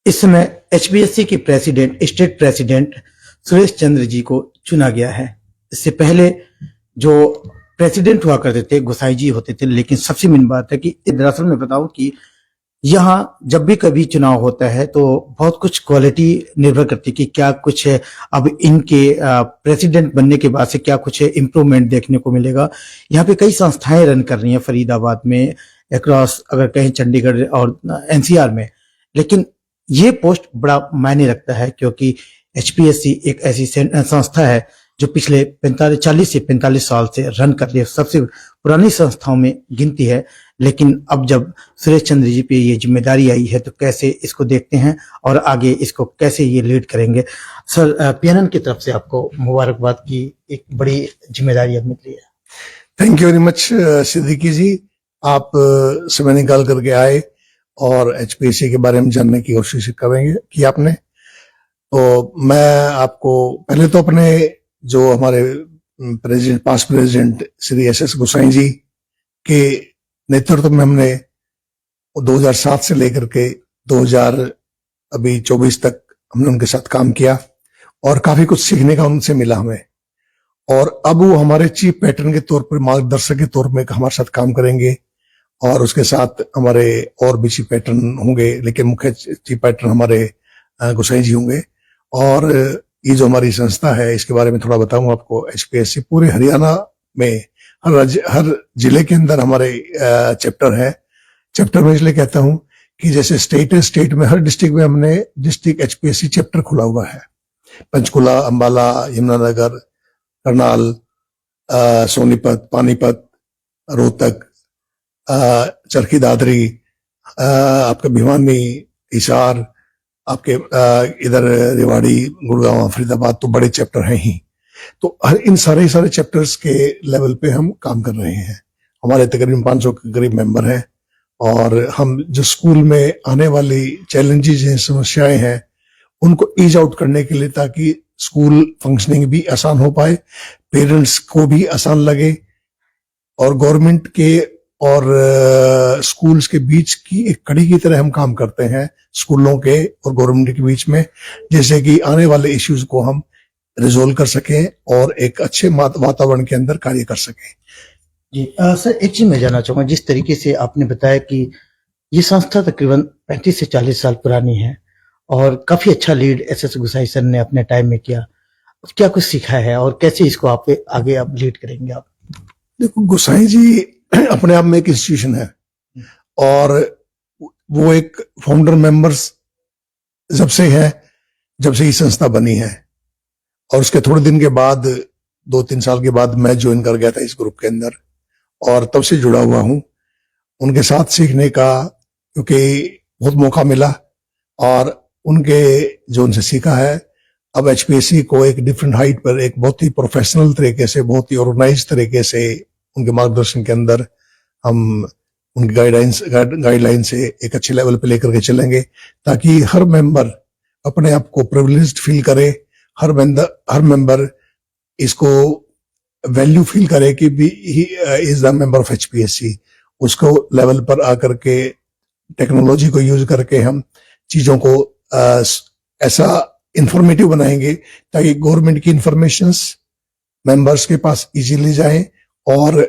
इस समय एचपीएससी के president state president Suresh Chandra ji को चुना गया है। इससे पहले जो प्रेसिडेंट हुआ करते थे गोसाई जी होते थे, लेकिन सबसे मेन बात है कि दरअसल मैं बताऊं कि यहाँ जब भी कभी चुनाव होता है तो बहुत कुछ क्वालिटी निर्भर करती है कि क्या कुछ है। अब इनके प्रेसिडेंट बनने के बाद से क्या कुछ इम्प्रूवमेंट देखने को मिलेगा। यहाँ पे कई संस्थाएं रन कर रही हैं फरीदाबाद में, अक्रॉस अगर कहें चंडीगढ़ और एनसीआर में, लेकिन ये पोस्ट बड़ा मायने रखता है क्योंकि एचपीएससी एक ऐसी संस्था है जो पिछले 40 से 45 साल से रन कर रही है, सबसे पुरानी संस्थाओं में गिनती है। लेकिन अब जब सुरेश चंद्र जी पे ये जिम्मेदारी आई है तो कैसे इसको देखते हैं और आगे इसको कैसे ये लीड करेंगे। सर, पीएनएन की तरफ से आपको मुबारकबाद की एक बड़ी जिम्मेदारी अब मिली है। Thank you very much Siddiqui ji, आप समय निकाल करके आए और एचपीएससी के बारे में जानने की कोशिश करेंगे कि आपने। तो मैं आपको पहले तो अपने जो हमारे president past president Shri S Gosai ji के नेतृत्व में हमने 2007 से लेकर के 2024 तक हमने उनके साथ काम किया और काफी कुछ सीखने का उनसे मिला हमें। और अब वो हमारे चीफ पैटर्न के तौर पर, मार्गदर्शक के तौर में हमारे साथ काम करेंगे और उसके साथ हमारे और भी चीफ पैटर्न होंगे, लेकिन मुख्य चीफ पैटर्न हमारे गोसाई जी होंगे। और ये जो हमारी संस्था है इसके बारे में थोड़ा बताऊं आपको। एचपीएससी पूरे हरियाणा में हर जिले के अंदर हमारे चैप्टर है। चैप्टर में इसलिए कहता हूं कि जैसे स्टेट है, स्टेट में हर डिस्ट्रिक्ट में हमने डिस्ट्रिक्ट एचपीएससी चैप्टर खुला हुआ है। पंचकुला, अंबाला, यमुनानगर, करनाल, सोनीपत, पानीपत, रोहतक, चरखी दादरी, आपका भिवानी, हिसार, आपके इधर रेवाड़ी, गुड़गांव, फरीदाबाद, तो बड़े चैप्टर हैं ही। तो इन सारे चैप्टर्स के लेवल पे हम काम कर रहे हैं। हमारे तकरीबन 500 के करीब मेंबर हैं और हम जो स्कूल में आने वाली चैलेंजेस हैं, समस्याएं हैं, उनको ईज आउट करने के लिए, ताकि स्कूल फंक्शनिंग भी आसान हो पाए, पेरेंट्स को भी आसान लगे और गवर्नमेंट के और स्कूल्स के बीच की एक कड़ी की तरह हम काम करते हैं, स्कूलों के और गवर्नमेंट के बीच में, जैसे कि आने वाले इश्यूज को हम रिजोल्व कर सकें और एक अच्छे वातावरण के अंदर कार्य कर सकें। जी सर, एक चीज मैं जानना चाहूंगा, जिस तरीके से आपने बताया कि ये संस्था तकरीबन 35 से 40 साल पुरानी है और काफी अच्छा लीड एस गोसाई सर ने अपने टाइम में किया, क्या कुछ सीखा है और कैसे इसको आप आगे आप लीड करेंगे आप? देखो, गोसाई जी अपने आप में एक इंस्टीट्यूशन है और वो एक फाउंडर मेंबर्स जब से ये संस्था बनी है। और उसके थोड़े दिन के बाद, 2-3 साल के बाद मैं ज्वाइन कर गया था इस ग्रुप के अंदर और तब से जुड़ा हुआ हूं उनके साथ सीखने का, क्योंकि बहुत मौका मिला और उनसे सीखा है। अब एचपीएससी को एक डिफरेंट हाइट पर, एक बहुत ही प्रोफेशनल तरीके से, बहुत ही ऑर्गेनाइज तरीके से उनके मार्गदर्शन के अंदर हम उनकी गाइडलाइन से एक अच्छे लेवल पे लेकर के चलेंगे, ताकि हर मेंबर अपने आप को प्रिविलेज्ड फील करे, हर मेंबर इसको वैल्यू फील करे कि भी he is the member of HPSC. उसको लेवल पर आकर के टेक्नोलॉजी को यूज करके हम चीजों को ऐसा इंफॉर्मेटिव बनाएंगे ताकि गवर्नमेंट की इंफॉर्मेशंस मेंबर्स के पास इजीली जाए और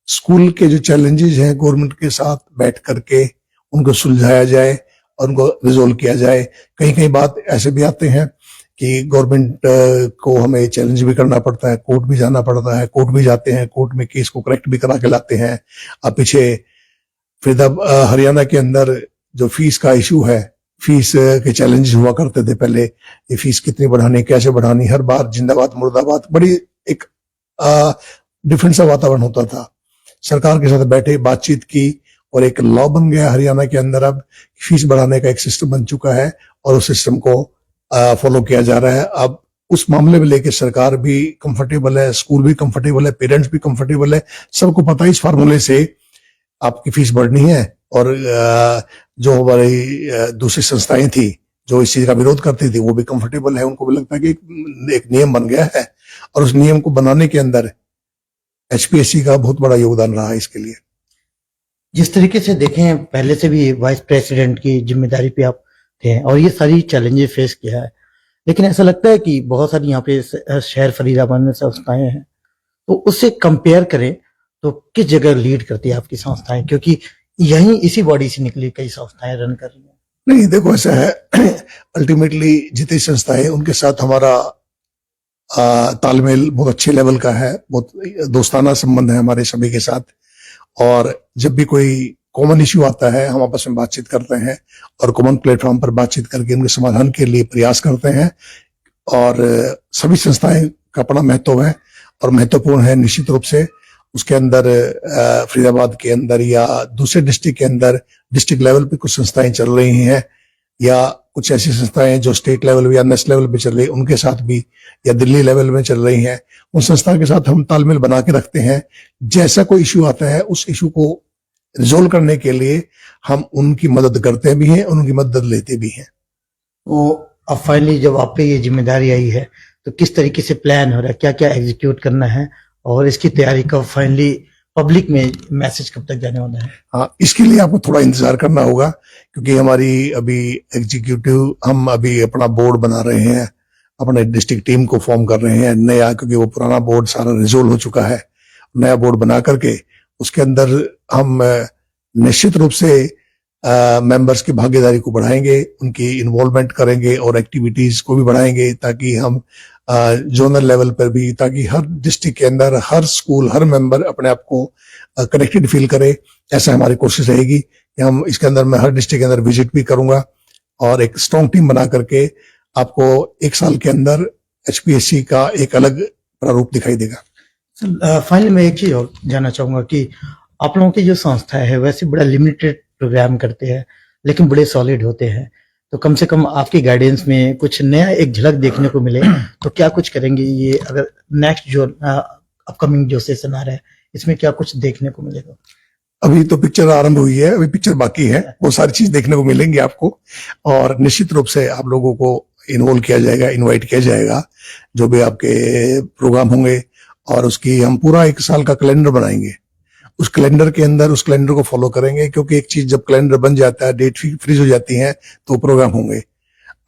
स्कूल के जो चैलेंजेस हैं गवर्नमेंट के साथ बैठ करके उनको सुलझाया जाए और उनको रिजोल्व किया जाए। कहीं बात ऐसे भी आते हैं कि गवर्नमेंट को हमें चैलेंज भी करना पड़ता है, कोर्ट भी जाना पड़ता है, कोर्ट भी जाते हैं, कोर्ट में केस को करेक्ट भी करा के लाते हैं। अब पीछे फिर हरियाणा के अंदर जो फीस का इशू है, फीस के चैलेंजेस हुआ करते थे पहले, ये फीस कितनी बढ़ानी, कैसे बढ़ानी, हर बार जिंदाबाद मुर्दाबाद, बड़ी एक डिफरेंट सा वातावरण होता था। सरकार के साथ बैठे, बातचीत की और एक लॉ बन गया हरियाणा के अंदर। अब फीस बढ़ाने का एक सिस्टम बन चुका है और उस सिस्टम को फॉलो किया जा रहा है। अब उस मामले में लेके सरकार भी कंफर्टेबल है, स्कूल भी कंफर्टेबल है, पेरेंट्स भी कंफर्टेबल है। सबको पता है इस फार्मूले से आपकी फीस बढ़नी है। और जो हमारी दूसरी संस्थाएं थी जो इस चीज का विरोध करती थी, वो भी कंफर्टेबल है, उनको भी लगता है कि एक नियम बन गया है और उस नियम को बनाने के अंदर एचपीएससी का बहुत बड़ा योगदान रहा है इसके लिए। जिस तरीके से देखें, पहले से भी वाइस प्रेसिडेंट की जिम्मेदारी पे आप हैं और ये सारी चैलेंजेस फेस किया है। लेकिन ऐसा लगता है कि बहुत सारी यहाँ पे शहर फरीदाबाद में संस्थाएं हैं, तो उससे कंपेयर करें तो किस जगह लीड करती है आपकी संस्थाएं, क्योंकि यहीं इसी बॉडी से निकली कई संस्थाएं रन कर रही हैं। नहीं, देखो ऐसा है, अल्टीमेटली जितनी संस्थाएं उनके साथ हमारा तालमेल बहुत अच्छे लेवल का है, बहुत दोस्ताना संबंध है हमारे सभी के साथ। और जब भी कोई कॉमन इश्यू आता है हम आपस में बातचीत करते हैं और कॉमन प्लेटफॉर्म पर बातचीत करके उनके समाधान के लिए प्रयास करते हैं। और सभी संस्थाएं का अपना महत्व है और महत्वपूर्ण है निश्चित रूप से। उसके अंदर फरीदाबाद के अंदर या दूसरे डिस्ट्रिक्ट के अंदर डिस्ट्रिक्ट लेवल पे कुछ संस्थाएं चल रही हैं, या कुछ ऐसी संस्थाएं जो स्टेट लेवल या नेशनल लेवल पे चल रही है उनके साथ भी, या दिल्ली लेवल में चल रही हैं, उन संस्थाओं के साथ हम तालमेल बना के रखते हैं। जैसा कोई इश्यू आता है उस इश्यू को रिजोल्व करने के लिए हम उनकी मदद करते भी हैं और उनकी मदद लेते भी हैं। तो अब फाइनली जब आप पे ये जिम्मेदारी आई है तो किस तरीके से प्लान हो रहा है, क्या क्या एग्जीक्यूट करना है और इसकी तैयारी कब फाइनली पब्लिक में मैसेज कब तक जाने वाला है? हाँ, इसके लिए आपको थोड़ा इंतजार करना होगा, क्योंकि हमारी अभी एग्जीक्यूटिव, हम अभी अपना बोर्ड बना रहे हैं, अपने डिस्ट्रिक्ट टीम को फॉर्म कर रहे हैं नया, क्योंकि वो पुराना बोर्ड सारा रिजोल्व हो चुका है। नया बोर्ड बना करके उसके अंदर हम निश्चित रूप से मेंबर्स की भागीदारी को बढ़ाएंगे, उनकी इन्वॉल्वमेंट करेंगे और एक्टिविटीज को भी बढ़ाएंगे, ताकि हम जोनल लेवल पर भी, ताकि हर डिस्ट्रिक्ट के अंदर हर स्कूल, हर मेंबर अपने आप को कनेक्टेड फील करे। ऐसा हमारी कोशिश रहेगी कि हम इसके अंदर, मैं हर डिस्ट्रिक्ट के अंदर विजिट भी करूंगा और एक स्ट्रॉन्ग टीम बना करके आपको 1 साल के अंदर HPSC का एक अलग प्रारूप दिखाई देगा। फाइनली मैं एक चीज और जानना चाहूंगा कि आप लोगों की जो संस्था है वैसे बड़ा लिमिटेड प्रोग्राम करते हैं लेकिन बड़े सॉलिड होते हैं, तो कम से कम आपकी गाइडेंस में कुछ नया एक झलक देखने को मिले तो क्या कुछ करेंगे? ये अगर नेक्स्ट जो अपकमिंग जो सेशन आ रहा है इसमें क्या कुछ देखने को मिलेगा? अभी तो पिक्चर आरंभ हुई है, अभी पिक्चर बाकी है, वो सारी चीज देखने को मिलेंगी आपको और निश्चित रूप से आप लोगों को इन्वॉल्व किया जाएगा, इनवाइट किया जाएगा जो भी आपके प्रोग्राम होंगे। और उसकी हम पूरा 1 साल का कैलेंडर बनाएंगे। उस कैलेंडर के अंदर उस कैलेंडर को फॉलो करेंगे, क्योंकि एक चीज जब कैलेंडर बन जाता है, डेट फ्रीज हो जाती है, तो प्रोग्राम होंगे।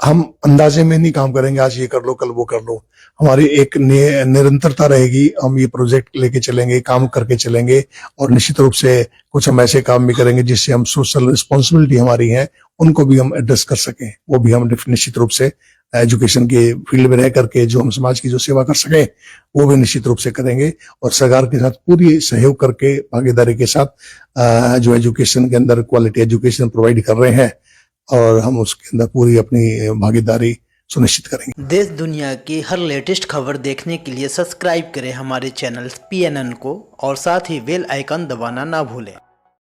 हम अंदाजे में नहीं काम करेंगे, आज ये कर लो कल वो कर लो। हमारी एक निरंतरता रहेगी, हम ये प्रोजेक्ट लेके चलेंगे, काम करके चलेंगे और निश्चित रूप से कुछ हम ऐसे काम भी करेंगे जिससे हम सोशल रिस्पॉन्सिबिलिटी हमारी है उनको भी हम एड्रेस कर सकें। वो भी हम निश्चित रूप से एजुकेशन के फील्ड में रह करके जो हम समाज की जो सेवा कर सके वो भी निश्चित रूप से करेंगे। और सरकार के साथ पूरी सहयोग करके, भागीदारी के साथ जो एजुकेशन के अंदर क्वालिटी एजुकेशन प्रोवाइड कर रहे हैं और हम उसके अंदर पूरी अपनी भागीदारी सुनिश्चित करेंगे। देश दुनिया की हर लेटेस्ट खबर देखने के लिए सब्सक्राइब करें हमारे चैनल PNN को और साथ ही बेल आइकन दबाना ना भूलें।